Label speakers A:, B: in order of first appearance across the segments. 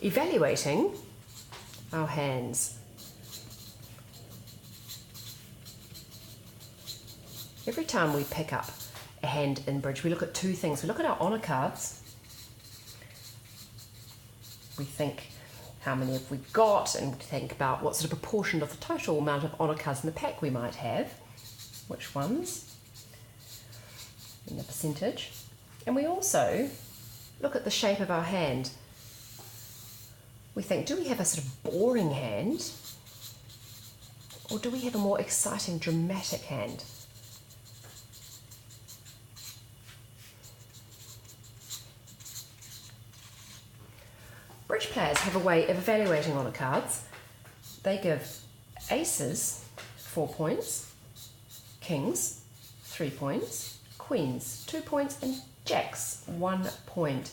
A: evaluating our hands. Every time we pick up a hand in bridge, we look at two things. We look at our honour cards. We think, how many have we got, and think about what sort of proportion of the total amount of honour cards in the pack we might have, which ones, and the percentage. And we also look at the shape of our hand. We think, do we have a sort of boring hand, or do we have a more exciting, dramatic hand? Bridge players have a way of evaluating honour cards. They give aces 4 points, kings 3 points, queens 2 points, and jacks 1 point.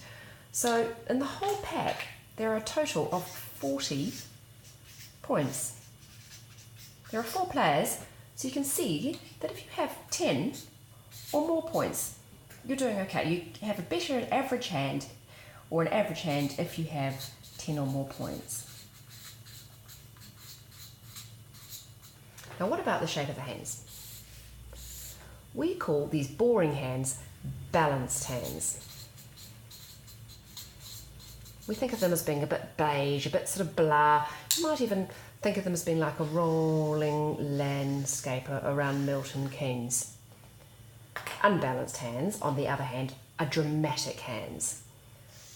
A: So in the whole pack, there are a total of 40 points. There are 4 players, so you can see that if you have 10 or more points, you're doing okay. You have a better average hand, or an average hand if you have 10 or more points. Now, what about the shape of the hands? We call these boring hands balanced hands. We think of them as being a bit beige, a bit sort of blah. You might even think of them as being like a rolling landscape around Milton Keynes. Unbalanced hands, on the other hand, are dramatic hands.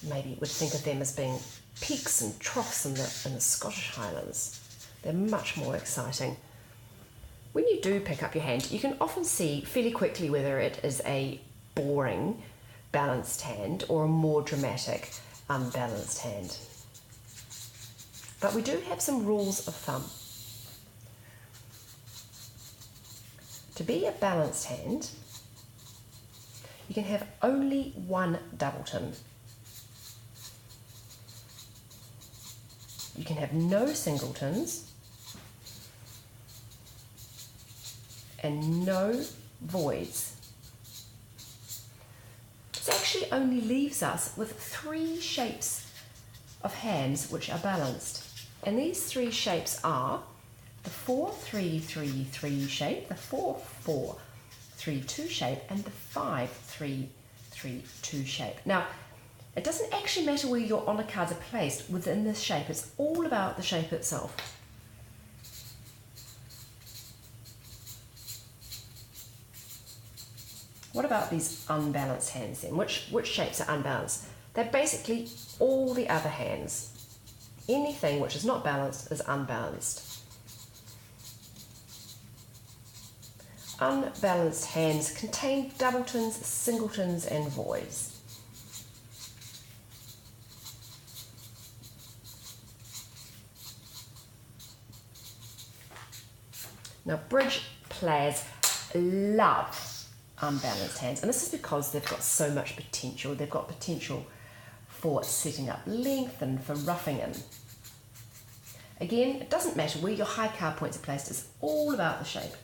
A: Maybe you would think of them as being peaks and troughs in the Scottish Highlands. They're much more exciting. When you do pick up your hand, you can often see fairly quickly whether it is a boring, balanced hand or a more dramatic, unbalanced hand. But we do have some rules of thumb. To be a balanced hand, you can have only one doubleton. You can have no singletons and no voids. This actually only leaves us with 3 shapes of hands which are balanced. And these 3 shapes are the 4-3-3-3 shape, the 4-4-3-2 shape, and the 5-3-3-2 shape. Now, it doesn't actually matter where your honour cards are placed within this shape. It's all about the shape itself. What about these unbalanced hands then? Which shapes are unbalanced? They're basically all the other hands. Anything which is not balanced is unbalanced. Unbalanced hands contain doubletons, singletons, and voids. Now, bridge players love unbalanced hands, and this is because they've got so much potential. They've got potential for setting up length and for roughing in. Again, it doesn't matter where your high card points are placed, it's all about the shape.